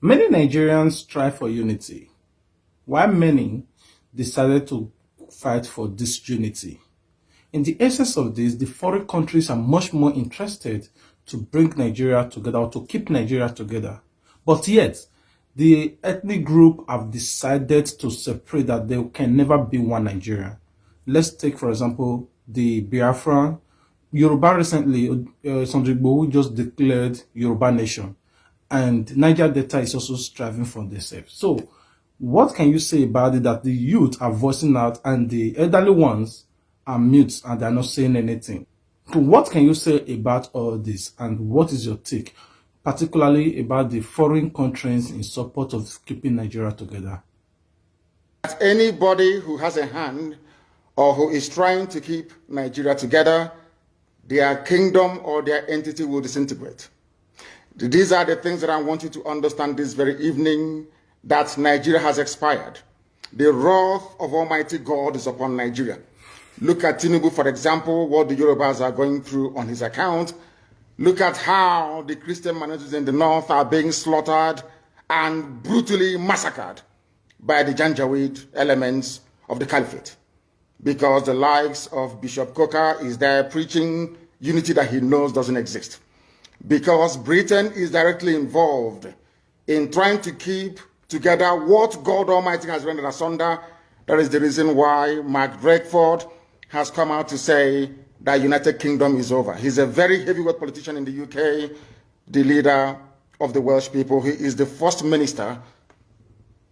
Many Nigerians strive for unity, while many decided to fight for disunity. In the essence of this, the foreign countries are much more interested to bring Nigeria together or to keep Nigeria together. But yet, the ethnic group have decided to separate that they can never be one Nigeria. Let's take, for example, the Biafra. Yoruba recently, Sanjigbo just declared Yoruba nation, and Niger Delta is also striving for themselves. So, what can you say about it that the youth are voicing out and the elderly ones are mute and they're not saying anything? So what can you say about all this, and what is your take, particularly about the foreign countries in support of keeping Nigeria together? Anybody who has a hand or who is trying to keep Nigeria together, their kingdom or their entity will disintegrate. These are the things that I want you to understand this very evening, that Nigeria has expired. The wrath of Almighty God is upon Nigeria. Look at Tinubu, for example, what the Yorubas are going through on his account. Look at how the Christian minorities in the north are being slaughtered and brutally massacred by the Janjaweed elements of the caliphate, because the likes of Bishop Coker is there preaching unity that he knows doesn't exist, because Britain is directly involved in trying to keep together what God Almighty has rendered asunder. That is the reason why Mark Drakeford has come out to say that United Kingdom is over. He's a very heavyweight politician in the UK, the leader of the Welsh people. He is the first minister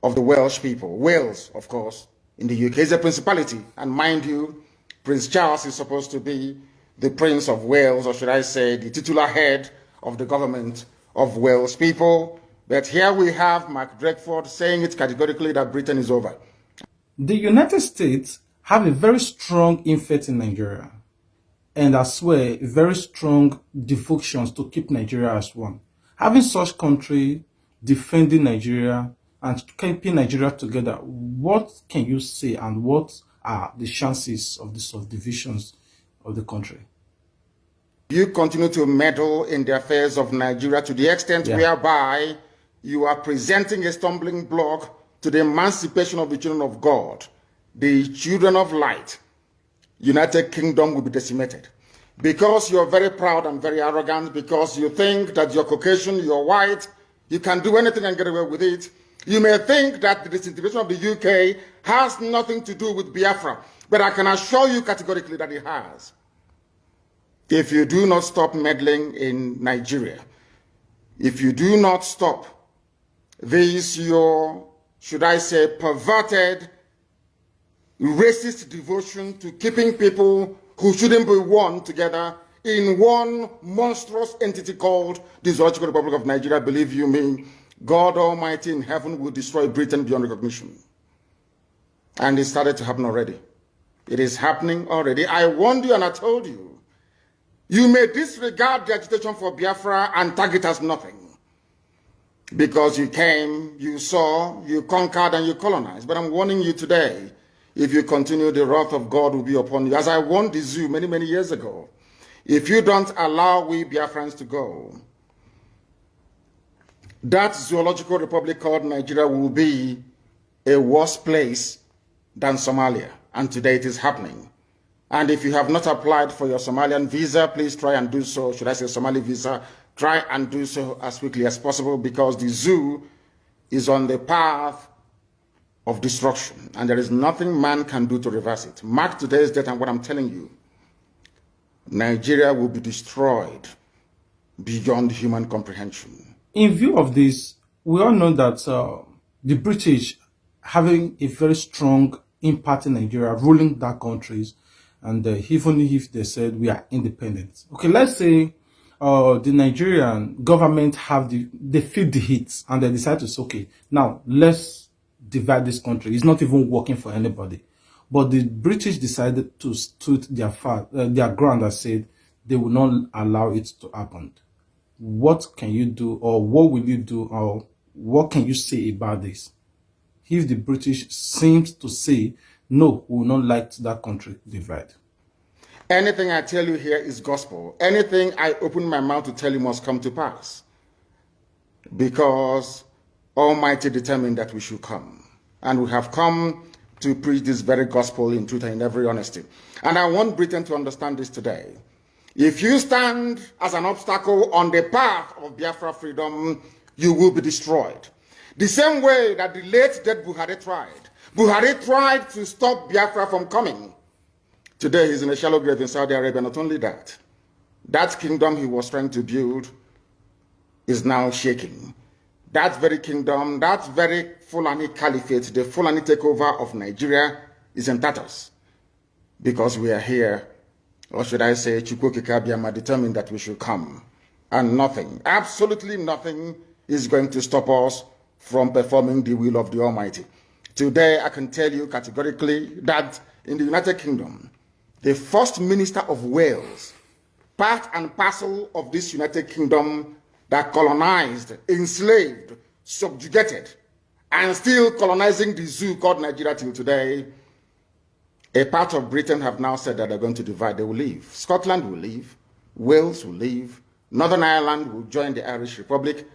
of the Welsh people. Wales, of course, in the UK is a principality. And mind you, Prince Charles is supposed to be the Prince of Wales, or should I say, the titular head of the government of Wales people. But here we have Mark Drakeford saying it categorically that Britain is over. The United States have a very strong influence in Nigeria, and I swear, very strong devotions to keep Nigeria as one. Having such country defending Nigeria and keeping Nigeria together, what can you say, and what are the chances of the subdivisions of the country? You continue to meddle in the affairs of Nigeria to the extent whereby you are presenting a stumbling block to the emancipation of the children of God, the children of light. United Kingdom will be decimated. Because you're very proud and very arrogant, because you think that you're Caucasian, you're white, you can do anything and get away with it. You may think that the disintegration of the UK has nothing to do with Biafra, but I can assure you categorically that it has. If you do not stop meddling in Nigeria, if you do not stop this, your, should I say, perverted, racist devotion to keeping people who shouldn't be one together in one monstrous entity called the Zoological Republic of Nigeria, believe you me, God Almighty in heaven will destroy Britain beyond recognition. And it started to happen already. It is happening already. I warned you and I told you. You may disregard the agitation for Biafra and tag it as nothing. Because you came, you saw, you conquered, and you colonized. But I'm warning you today, if you continue, the wrath of God will be upon you. As I warned the zoo many, many years ago, if you don't allow we Biafrans to go, that zoological republic called Nigeria will be a worse place than Somalia. And today it is happening. And if you have not applied for your Somalian visa, please try and do so. Should I say Somali visa? Try and do so as quickly as possible, because the zoo is on the path of destruction. And there is nothing man can do to reverse it. Mark today's date and what I'm telling you. Nigeria will be destroyed beyond human comprehension. In view of this, we all know that the British having a very strong impact in Nigeria, ruling that countries, and even if they said we are independent. Okay, let's say the Nigerian government they feel the heat and they decide to say, okay, now let's divide this country. It's not even working for anybody. But the British decided to stood their ground and said they will not allow it to happen. What can you do, or what will you do, or what can you say about this? If the British seems to say, no, we will not like that country divide. Anything I tell you here is gospel. Anything I open my mouth to tell you must come to pass. Because Almighty determined that we should come. And we have come to preach this very gospel in truth and in every honesty. And I want Britain to understand this today. If you stand as an obstacle on the path of Biafra freedom, you will be destroyed. The same way that the late dead Buhari tried. Buhari tried to stop Biafra from coming. Today he's in a shallow grave in Saudi Arabia. Not only that, that kingdom he was trying to build is now shaking. That very kingdom, that very Fulani caliphate, the Fulani takeover of Nigeria is in tatters. Because we are here, or should I say, Chukwuka Biama determined that we should come. And nothing, absolutely nothing is going to stop us from performing the will of the Almighty. Today, I can tell you categorically that in the United Kingdom, the First Minister of Wales, part and parcel of this United Kingdom that colonized, enslaved, subjugated, and still colonizing the zoo called Nigeria till today, a part of Britain have now said that they're going to divide. They will leave. Scotland will leave. Wales will leave. Northern Ireland will join the Irish Republic,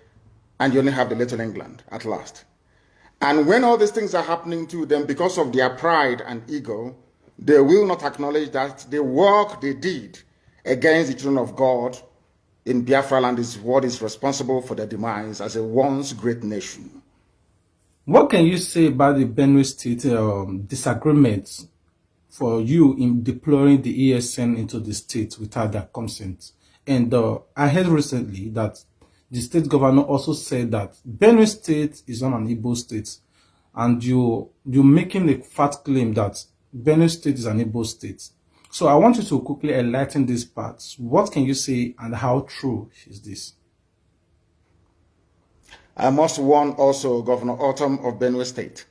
and you only have the Little England at last. And when all these things are happening to them because of their pride and ego, they will not acknowledge that the work they did against the children of God in Biafra land is what is responsible for their demise as a once great nation. What can you say about the Benue State disagreements for you in deploying the ESN into the state without their consent? And I heard recently that the state governor also said that Benue State is not an Igbo state, and you're making a fat claim that Benue State is an Igbo state. So I want you to quickly enlighten these parts. What can you say and how true is this? I must warn also Governor Autumn of Benue State.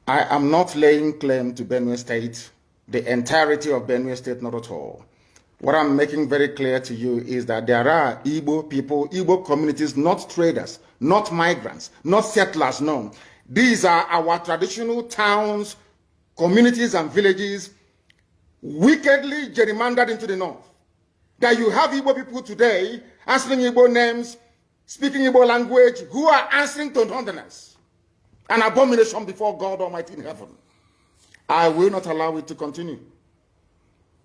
I am not laying claim to Benue State, the entirety of Benue State, not at all. What I'm making very clear to you is that there are Igbo people, Igbo communities, not traders, not migrants, not settlers, no. These are our traditional towns, communities, and villages wickedly gerrymandered into the north. That you have Igbo people today answering Igbo names, speaking Igbo language, who are answering to Northerners. An abomination before God Almighty in heaven. I will not allow it to continue.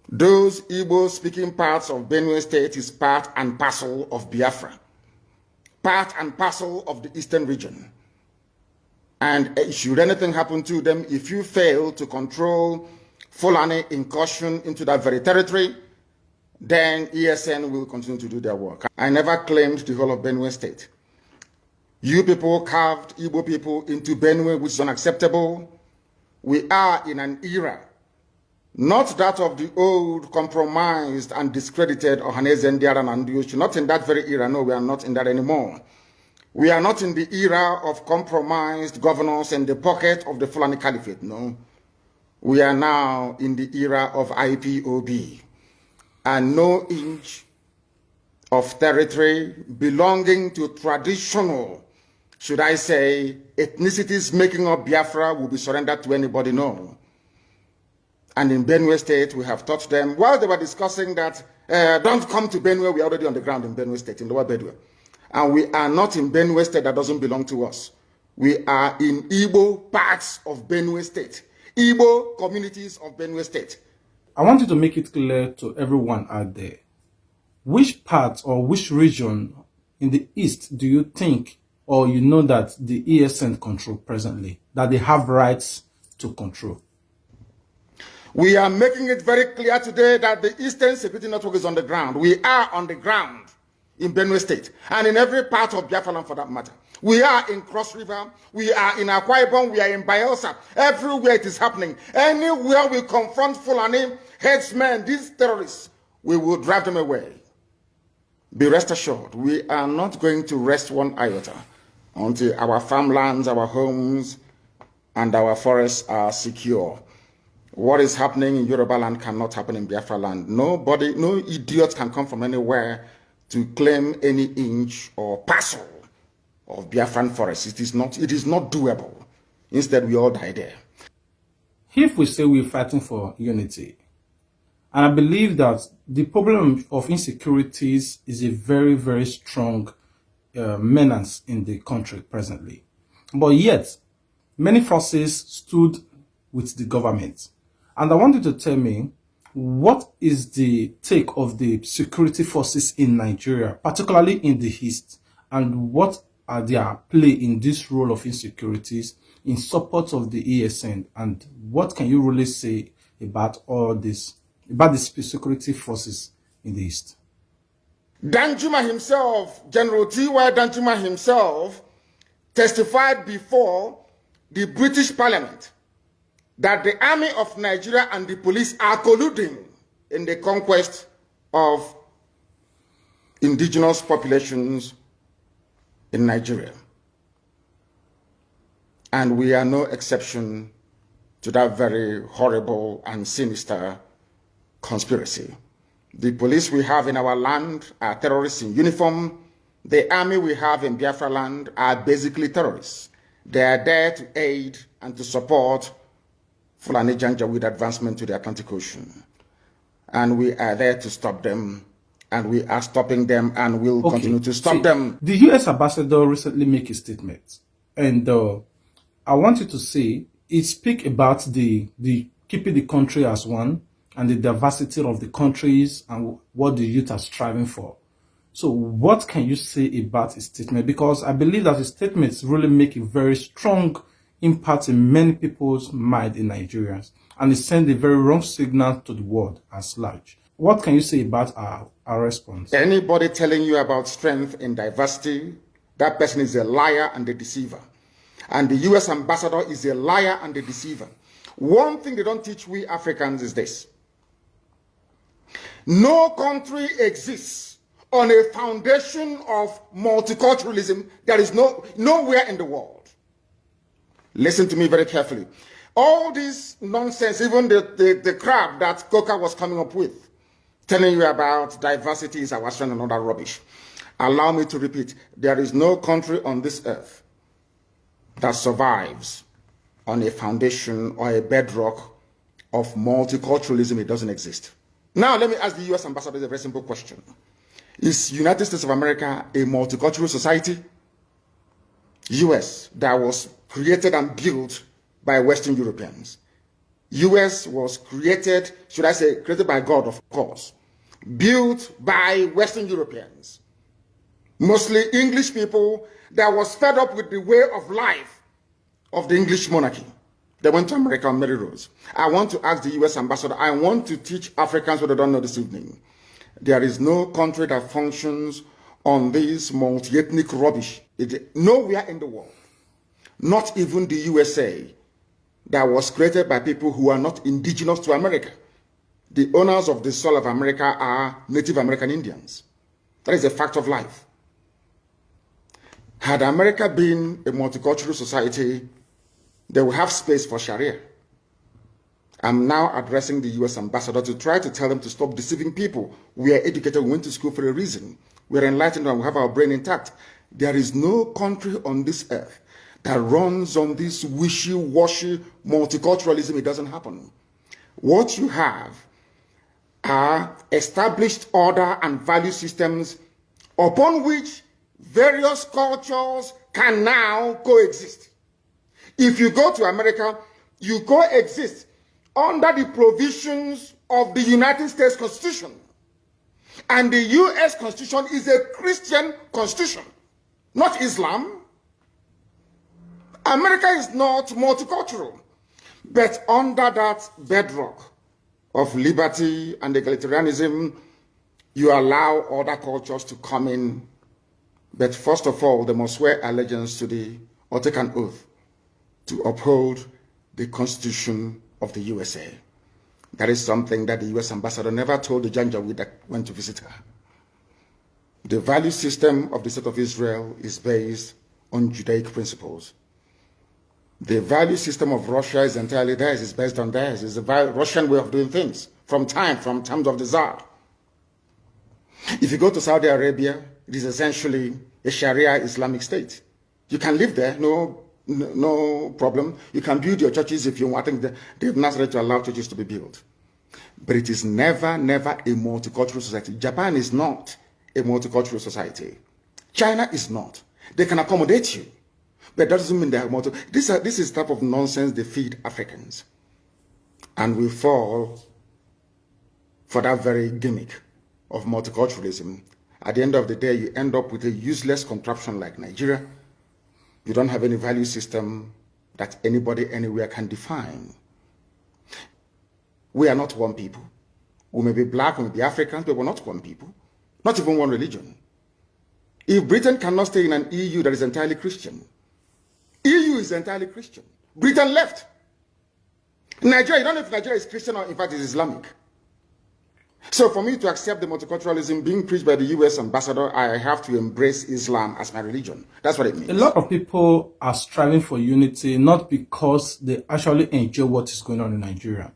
Those Igbo-speaking parts of Benue State is part and parcel of Biafra. Part and parcel of the eastern region. And should anything happen to them, if you fail to control Fulani incursion into that very territory, then ESN will continue to do their work. I never claimed the whole of Benue State. You people carved Igbo people into Benue, which is unacceptable. We are in an era, not that of the old, compromised and discredited Ohaneze Ndiara and Ndiuchi. Not in that very era. No, we are not in that anymore. We are not in the era of compromised governors and the pocket of the Fulani Caliphate. No. We are now in the era of IPOB. And no inch of territory belonging to traditional, should I say, ethnicities making up Biafra will be surrendered to anybody, no. And in Benue State, we have taught them, while they were discussing that, don't come to Benue, we are already on the ground in Benue State, in Lower Benue. And we are not in Benue State that doesn't belong to us. We are in Igbo parts of Benue State, Igbo communities of Benue State. I want you to make it clear to everyone out there. Which part or which region in the East do you think or you know that the ESN control presently, that they have rights to control? We are making it very clear today that the Eastern Security Network is on the ground. We are on the ground in Benue State and in every part of Biafra land for that matter. We are in Cross River, we are in Akwa Ibom, we are in Bayelsa. Everywhere it is happening. Anywhere we confront Fulani headsmen, these terrorists, we will drive them away. Be rest assured, we are not going to rest one iota until our farmlands, our homes, and our forests are secure. What is happening in Yoruba land cannot happen in Biafra land. Nobody, no idiot can come from anywhere to claim any inch or parcel of Biafran forest. It is not doable. Instead, we all die there. If we say we're fighting for unity, and I believe that the problem of insecurities is a very, very strong menace in the country presently. But yet, many forces stood with the government. And I want you to tell me, what is the take of the security forces in Nigeria, particularly in the East, and what are their play in this role of insecurities in support of the ESN, and what can you really say about all this, about the security forces in the East? Danjuma himself, General T.Y. Danjuma himself, testified before the British Parliament that the army of Nigeria and the police are colluding in the conquest of indigenous populations in Nigeria. And we are no exception to that very horrible and sinister conspiracy. The police we have in our land are terrorists in uniform. The army we have in Biafra land are basically terrorists. They are there to aid and to support Fulani Janjaweed advancement to the Atlantic Ocean. And we are there to stop them, and we are stopping them, and will continue to stop them. The U.S. ambassador recently made a statement, and I want you to say, it speak about the keeping the country as one, and the diversity of the countries, and what the youth are striving for. So what can you say about his statement? Because I believe that his statements really make a very strong impact in many people's mind in Nigeria, and it sends a very wrong signal to the world as large. What can you say about our response? Anybody telling you about strength in diversity, that person is a liar and a deceiver. And the U.S. ambassador is a liar and a deceiver. One thing they don't teach we Africans is this: no country exists on a foundation of multiculturalism. There is nowhere in the world. Listen to me very carefully. All this nonsense, even the crap that Coca was coming up with, telling you about diversity is our strength and all that rubbish. Allow me to repeat, there is no country on this earth that survives on a foundation or a bedrock of multiculturalism. It doesn't exist. Now, let me ask the U.S. ambassador a very simple question. Is United States of America a multicultural society? U.S. that was created and built by Western Europeans. U.S. was created, should I say, created by God, of course, built by Western Europeans, mostly English people that was fed up with the way of life of the English monarchy. They went to America on merry roads. I want to ask the U.S. ambassador, I want to teach Africans what they don't know this evening. There is no country that functions on this multi-ethnic rubbish. Nowhere in the world, not even the USA, that was created by people who are not indigenous to America. The owners of the soil of America are Native American Indians. That is a fact of life. Had America been a multicultural society, they would have space for Sharia. I'm now addressing the U.S. ambassador to try to tell them to stop deceiving people. We are educated, we went to school for a reason. We are enlightened and we have our brain intact. There is no country on this earth that runs on this wishy-washy multiculturalism. It doesn't happen. What you have are established order and value systems upon which various cultures can now coexist. If you go to America, you coexist under the provisions of the United States Constitution. And the U.S. Constitution is a Christian constitution, not Islam. America is not multicultural, but under that bedrock of liberty and egalitarianism, you allow other cultures to come in. But first of all, they must swear allegiance to or take an oath to uphold the Constitution of the USA. That is something that the U.S. ambassador never told the Janjaweed that went to visit her. The value system of the State of Israel is based on Judaic principles. The value system of Russia is entirely theirs, it's based on theirs. It's the Russian way of doing things from times of the Tsar. If you go to Saudi Arabia, it is essentially a Sharia Islamic state. You can live there, no problem. You can build your churches if you want. I think they've not ready to allow churches to be built. But it is never a multicultural society. Japan is not a multicultural society. China is not. They can accommodate you, but that doesn't mean they have more. This is the type of nonsense they feed Africans. And we fall for that very gimmick of multiculturalism. At the end of the day, you end up with a useless contraption like Nigeria. You don't have any value system that anybody anywhere can define. We are not one people. We may be black, we may be Africans, but we're not one people. Not even one religion. If Britain cannot stay in an EU that is entirely Christian, EU is entirely Christian. Britain left. Nigeria, you don't know if Nigeria is Christian or in fact is Islamic. So for me to accept the multiculturalism being preached by the US ambassador, I have to embrace Islam as my religion. That's what it means. A lot of people are striving for unity, not because they actually enjoy what is going on in Nigeria.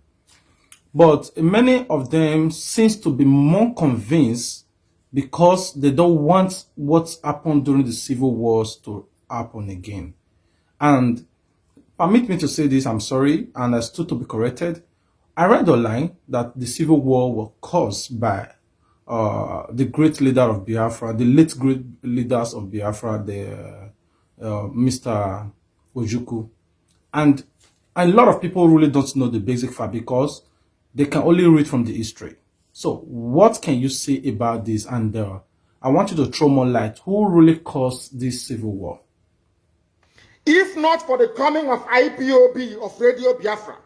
But many of them seems to be more convinced because they don't want what happened during the civil wars to happen again. And permit me to say this, I'm sorry, and I stood to be corrected. I read online that the civil war was caused by the great leader of Biafra, the late great leaders of Biafra, Mr. Ojukwu. And a lot of people really don't know the basic fact because they can only read from the history. So what can you say about this? And I want you to throw more light. Who really caused this civil war? If not for the coming of IPOB, of Radio Biafra,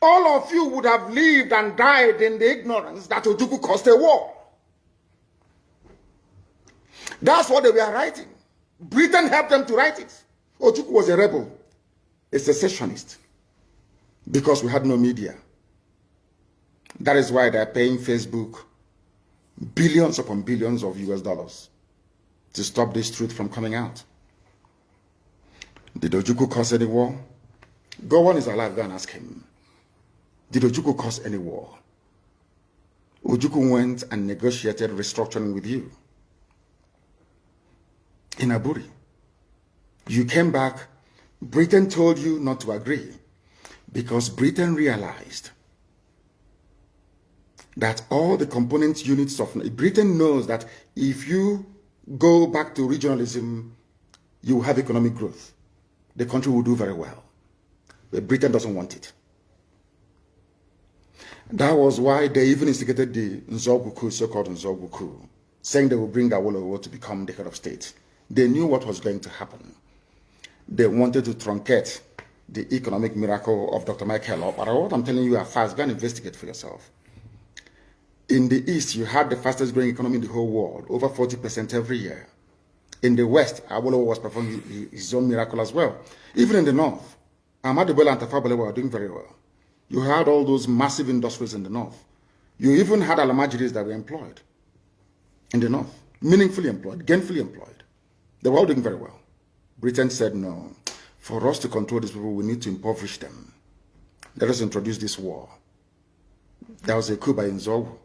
all of you would have lived and died in the ignorance that Ojukwu caused a war. That's what they were writing. Britain helped them to write it. Ojukwu was a rebel, a secessionist, because we had no media. That is why they're paying Facebook billions upon billions of US dollars to stop this truth from coming out. Did Ojukwu cause any war? Gowon is alive, go and ask him. Did Ojukwu cause any war? Ojukwu went and negotiated restructuring with you in Aburi. You came back, Britain told you not to agree because Britain realized that all the component units of Britain knows that if you go back to regionalism, you will have economic growth. The country will do very well. But Britain doesn't want it. That was why they even instigated the Nzogwu coup, so-called Nzogwu coup, saying they will bring Awolowo to become the head of state. They knew what was going to happen. They wanted to truncate the economic miracle of Dr. Michael. But what I'm telling you are fast. Go and investigate for yourself. In the East, you had the fastest growing economy in the whole world, over 40% every year. In the West, Awolowo was performing his own miracle as well. Even in the North, Ahmadu Bello and Tafawa Balewa were doing very well. You had all those massive industries in the North. You even had Alamajiris that were employed in the North, meaningfully employed, gainfully employed. They were all doing very well. Britain said, no, for us to control these people, we need to impoverish them. Let us introduce this war. There was a coup by Nzogwu.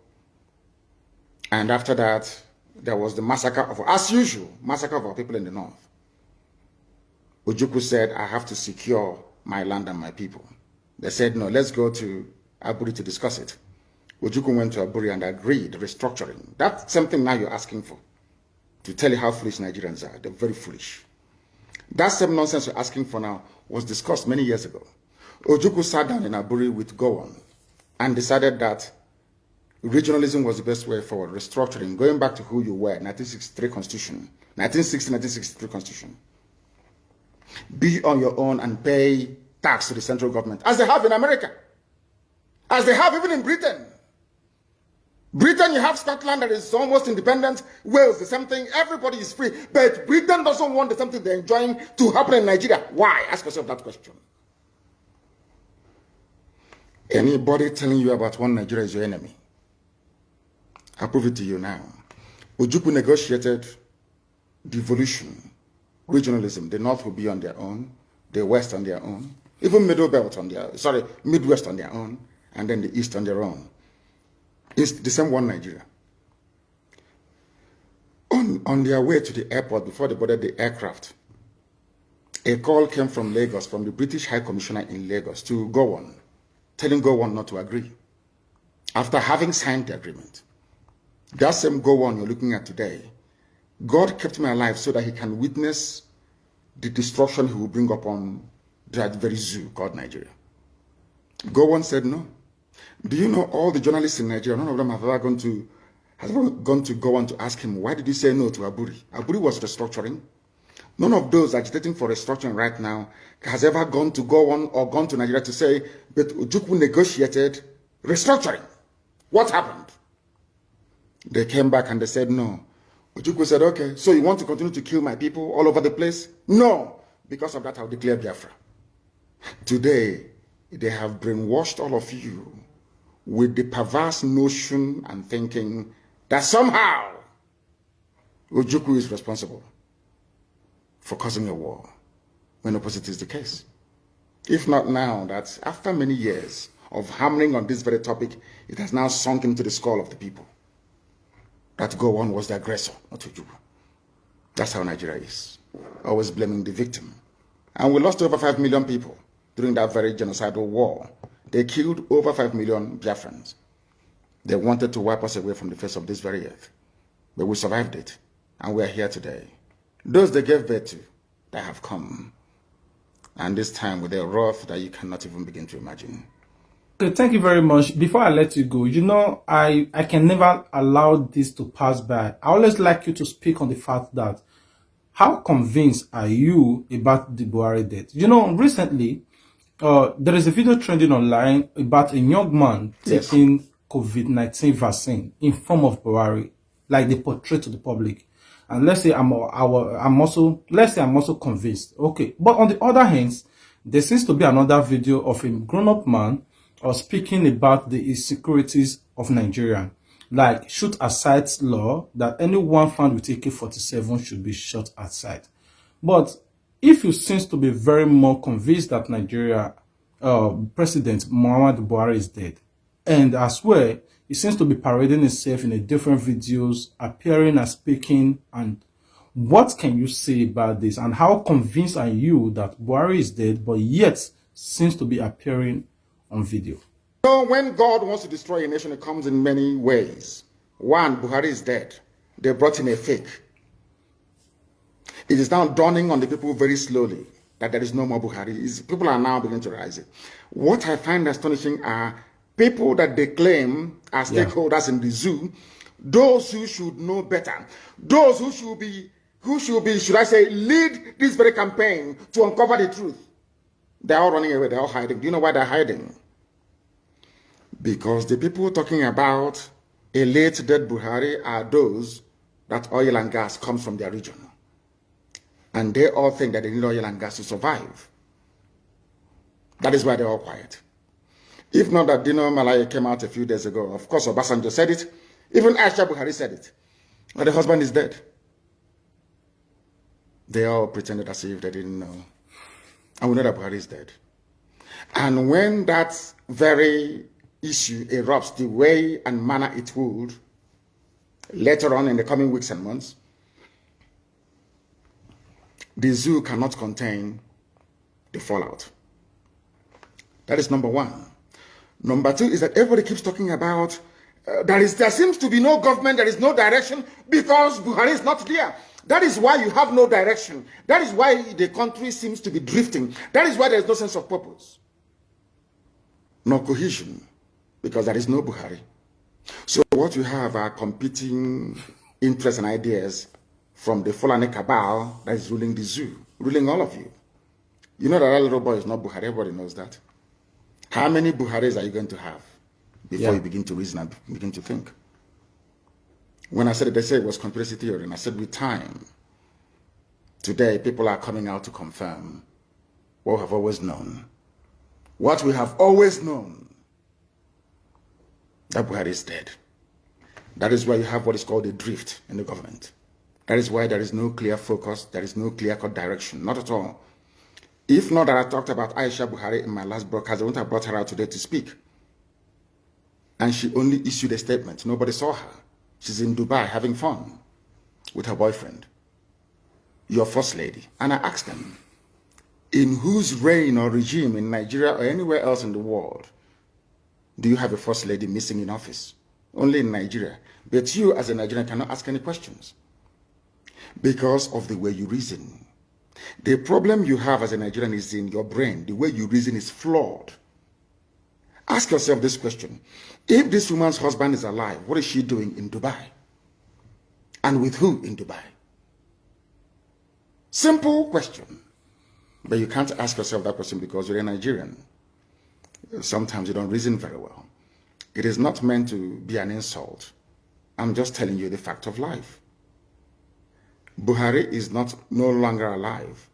And after that, there was the massacre of, as usual, massacre of our people in the North. Ojukwu said, I have to secure my land and my people. They said, no, let's go to Aburi to discuss it. Ojukwu went to Aburi and agreed restructuring. That's something now you're asking for, to tell you how foolish Nigerians are. They're very foolish. That same nonsense you're asking for now was discussed many years ago. Ojukwu sat down in Aburi with Gowon and decided that regionalism was the best way forward, restructuring, going back to who you were, 1963 Constitution, 1960-1963 Constitution. Be on your own and pay tax to the central government, as they have in America, as they have even in Britain. Britain, you have Scotland that is almost independent, Wales, the same thing, everybody is free, but Britain doesn't want the same thing they're enjoying to happen in Nigeria. Why? Ask yourself that question. Anybody telling you about one Nigeria is your enemy. I'll prove it to you now. Ojukwu negotiated devolution, regionalism. The North will be on their own, the West on their own, even Midwest on their own, and then the East on their own. It's the same one Nigeria. On their way to the airport, before they boarded the aircraft, a call came from Lagos, from the British High Commissioner in Lagos, to Gowon, telling Gowon not to agree, after having signed the agreement. That same Gowon you're looking at today God kept me alive so that he can witness the destruction he will bring upon that very zoo called Nigeria. Gowon said no. Do you know all the journalists in Nigeria, none of them have ever gone to go on to ask him, why did you say no to Aburi? Aburi was restructuring. None of those agitating for restructuring right now has ever gone to go on or gone to Nigeria to say, but Ojukwu negotiated restructuring. What happened? They came back and they said no. Ojukwu said, okay, so you want to continue to kill my people all over the place? No. Because of that, I'll declare Biafra. Today, they have brainwashed all of you with the perverse notion and thinking that somehow Ojukwu is responsible for causing a war, when opposite is the case. If not now, that after many years of hammering on this very topic, it has now sunk into the skull of the people that Gowon was the aggressor, not Ojukwu. That's how Nigeria is, always blaming the victim. And we lost over 5 million people during that very genocidal war. They killed over 5 million Biafrans. They wanted to wipe us away from the face of this very earth. But we survived it, and we are here today. Those they gave birth to, they have come. And this time with a wrath that you cannot even begin to imagine. Okay, thank you very much. Before I let you go, you know, I can never allow this to pass by. I always like you to speak on the fact that how convinced are you about the Buhari death? You know, recently, there is a video trending online about a young man taking COVID-19 vaccine in form of Buhari, like they portray to the public. And let's say I'm also convinced. Okay, but on the other hand, there seems to be another video of a grown-up man speaking about the insecurities of Nigeria, like shoot aside law that anyone found with AK-47 should be shot aside. But if you seems to be very more convinced that Nigeria President Muhammadu Buhari is dead, and as well, he seems to be parading himself in a different videos, appearing and speaking. And what can you say about this? And how convinced are you that Buhari is dead, but yet seems to be appearing on video? So when God wants to destroy a nation, it comes in many ways. One, Buhari is dead. They brought in a fake. It is now dawning on the people very slowly that there is no more Buhari. People are now beginning to realize it. What I find astonishing are people that they claim are stakeholders in the zoo, those who should know better, those who should be, should I say, lead this very campaign to uncover the truth. They're all running away, they're all hiding. Do you know why they're hiding? Because the people talking about a late dead Buhari are those that oil and gas comes from their region. And they all think that they need oil and gas to survive. That is why they're all quiet. If not that Dino Malaya came out a few days ago, of course Obasanjo said it, even Aisha Buhari said it, but the husband is dead. They all pretended as if they didn't know. And we know that Buhari is dead. And when that very issue erupts the way and manner it would, later on in the coming weeks and months, the zoo cannot contain the fallout. That is number one. Number two is that everybody keeps talking about there seems to be no government, there is no direction because Buhari is not there. That is why you have no direction. That is why the country seems to be drifting. That is why there is no sense of purpose, no cohesion, because there is no Buhari. So what you have are competing interests and ideas from the Fulani cabal that is ruling the zoo, ruling all of you. You know that little boy is not Buhari. Everybody knows that. How many Buharis are you going to have before you begin to reason and begin to think? When I said it, they said it was conspiracy theory, and I said with time, today people are coming out to confirm what we have always known. What we have always known, that Buhari is dead. That is why you have what is called a drift in the government. That is why there is no clear focus, there is no clear-cut direction, not at all. If not that I talked about Aisha Buhari in my last broadcast, I wouldn't have brought her out today to speak. And she only issued a statement. Nobody saw her. She's in Dubai having fun with her boyfriend, your first lady. And I asked them, in whose reign or regime in Nigeria or anywhere else in the world do you have a first lady missing in office? Only in Nigeria. But you as a Nigerian cannot ask any questions. Because of the way you reason. The problem you have as a Nigerian is in your brain. The way you reason is flawed. Ask yourself this question. If this woman's husband is alive, what is she doing in Dubai? And with who in Dubai? Simple question. But you can't ask yourself that question because you're a Nigerian. Sometimes you don't reason very well. It is not meant to be an insult. I'm just telling you the fact of life. Buhari is no longer alive.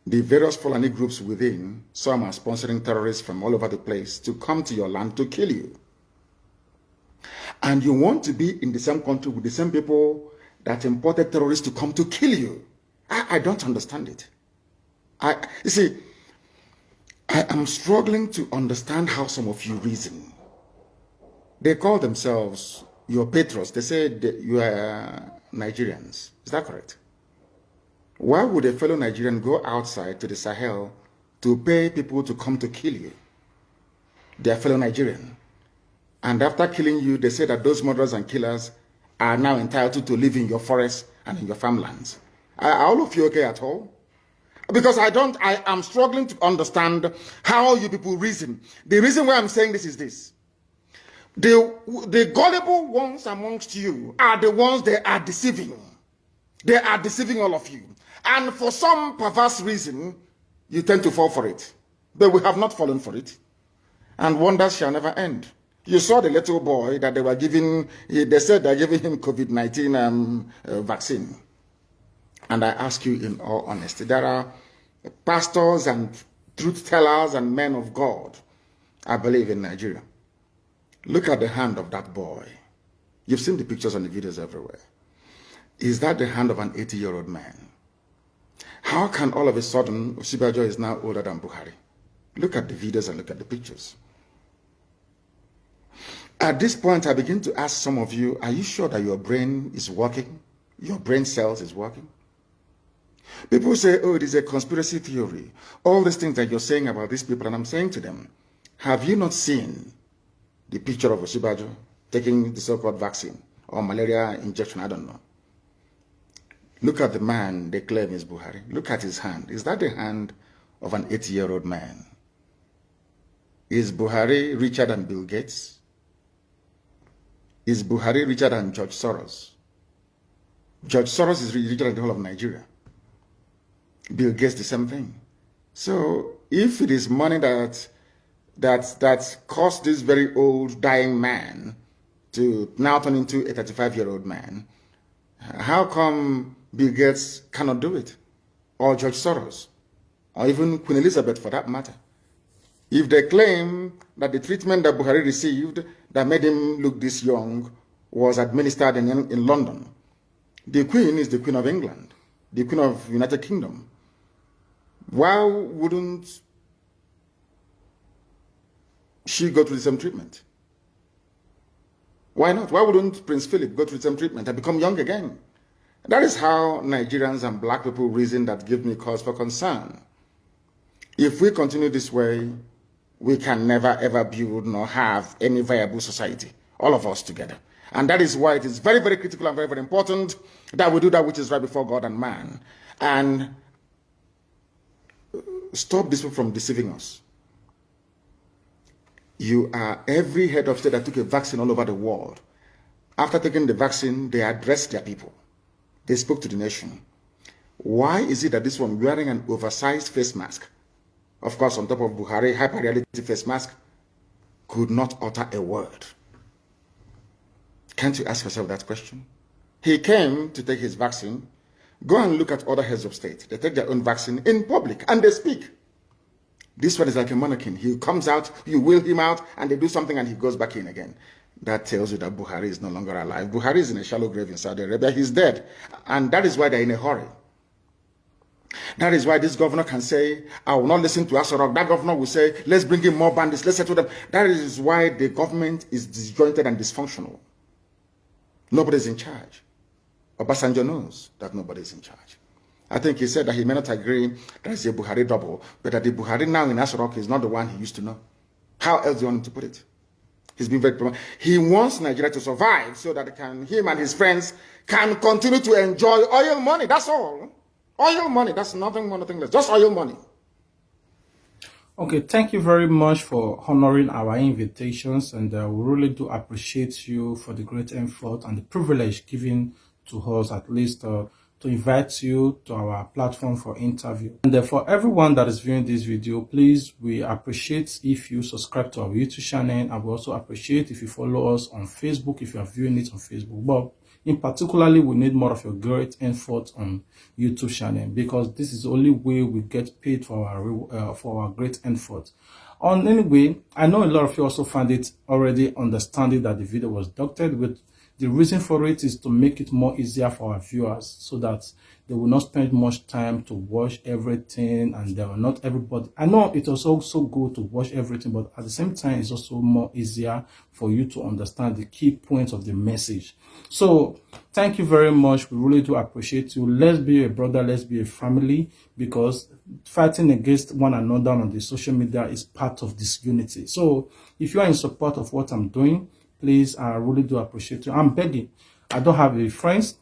The various Fulani groups within, some are sponsoring terrorists from all over the place to come to your land to kill you. And you want to be in the same country with the same people that imported terrorists to come to kill you. I don't understand it. You see, I am struggling to understand how some of you reason. They call themselves your patrons. They say you are Nigerians. Is that correct? Why would a fellow Nigerian go outside to the Sahel to pay people to come to kill you? They are fellow Nigerian. And after killing you, they say that those murderers and killers are now entitled to live in your forests and in your farmlands. Are all of you okay at all? Because I am struggling to understand how you people reason. The reason why I'm saying this is this. The gullible ones amongst you are the ones they are deceiving. They are deceiving all of you. And for some perverse reason, you tend to fall for it. But we have not fallen for it. And wonders shall never end. You saw the little boy that they were giving, they said they're giving him COVID-19 vaccine. And I ask you in all honesty, there are pastors and truth tellers and men of God, I believe, in Nigeria. Look at the hand of that boy. You've seen the pictures and the videos everywhere. Is that the hand of an 80-year-old man? How can all of a sudden Osibajo is now older than Buhari? Look at the videos and look at the pictures. At this point, I begin to ask some of you, are you sure that your brain is working? Your brain cells is working? People say, oh, it is a conspiracy theory. All these things that you're saying about these people, and I'm saying to them, have you not seen the picture of Osibajo taking the so-called vaccine or malaria injection? I don't know. Look at the man they claim is Buhari. Look at his hand. Is that the hand of an 80-year-old man? Is Buhari richer than Bill Gates? Is Buhari richer than George Soros? George Soros is richer than the whole of Nigeria. Bill Gates, the same thing. So if it is money that caused this very old dying man to now turn into a 35-year-old man, how come Bill Gates cannot do it? Or George Soros? Or even Queen Elizabeth for that matter? If they claim that the treatment that Buhari received that made him look this young was administered in London, the Queen is the Queen of England, the Queen of United Kingdom. Why wouldn't she go through the same treatment? Why not? Why wouldn't Prince Philip go through the same treatment and become young again? That is how Nigerians and black people reason that give me cause for concern. If we continue this way, we can never ever build nor have any viable society, all of us together. And that is why it is very, very critical and very, very important that we do that which is right before God and man. And stop this from deceiving us. You are every head of state that took a vaccine all over the world. After taking the vaccine, they addressed their people. They spoke to the nation. Why is it that this one wearing an oversized face mask, of course on top of Buhari, hyper-reality face mask, could not utter a word? Can't you ask yourself that question? He came to take his vaccine. Go and look at other heads of state. They take their own vaccine in public and they speak. This one is like a mannequin. He comes out, you wheel him out, and they do something and he goes back in again. That tells you that Buhari is no longer alive. Buhari is in a shallow grave in Saudi Arabia. He's dead. And that is why they're in a hurry. That is why this governor can say, I will not listen to Asorok. That governor will say, let's bring in more bandits, let's settle them. That is why the government is disjointed and dysfunctional. Nobody's in charge. Obasanjo knows that nobody's in charge. I think he said that he may not agree that it's a Buhari double, but that the Buhari now in Asorok is not the one he used to know. How else do you want him to put it? He's been very prominent. He wants Nigeria to survive so that him and his friends can continue to enjoy oil money. That's all. Oil money. That's nothing more, nothing less. Just oil money. Okay, thank you very much for honoring our invitations, and we really do appreciate you for the great effort and the privilege given to us, at least to invite you to our platform for interview. And for everyone that is viewing this video, please, we appreciate if you subscribe to our YouTube channel, and we also appreciate if you follow us on Facebook if you are viewing it on Facebook. But in particularly, we need more of your great effort on YouTube channel, because this is the only way we get paid for our great effort. Anyway, I know a lot of you also find it already understanding that the video was doctored, with the reason for it is to make it more easier for our viewers, so that they will not spend much time to watch everything, and they will not everybody. I know it is also good to watch everything, but at the same time, it's also more easier for you to understand the key points of the message. So thank you very much. We really do appreciate you. Let's be a brother, let's be a family, because fighting against one another on the social media is part of this unity. So if you are in support of what I'm doing, please, I really do appreciate you. I'm begging. I don't have any friends.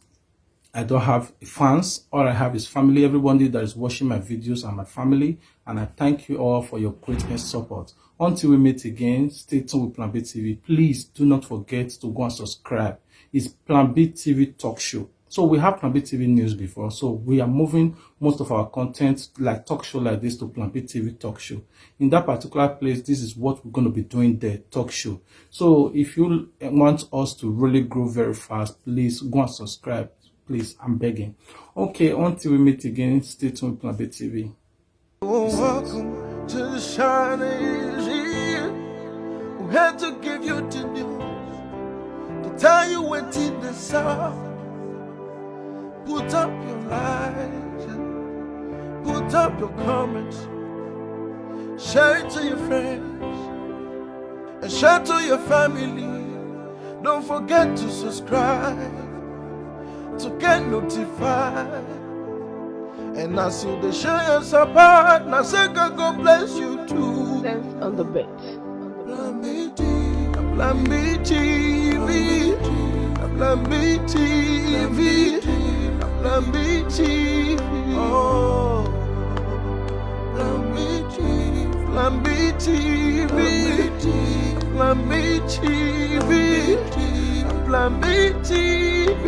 I don't have fans. All I have is family. Everybody that is watching my videos are my family. And I thank you all for your great support. Until we meet again, stay tuned with Plan B TV. Please do not forget to go and subscribe. It's Plan B TV Talk Show. So we have Plan B TV News before. So we are moving most of our content, like talk show like this, to Plan B TV Talk Show. In that particular place, this is what we're going to be doing there, talk show. So if you want us to really grow very fast, please go and subscribe. Please, I'm begging. Okay, until we meet again, stay tuned with Plan B TV. Welcome to the shining here. We had to give you the news, to tell you what in the south. Put up your lights, put up your comments, share it to your friends, and share to your family. Don't forget to subscribe to get notified. And I see the show you support. Now say God bless you too. Sense on the bit. Plan B TV, Plan B TV, Plan B TV, Plan B TV. Oh, Plan B TV, Plan B TV, Plan B TV, Plan B TV.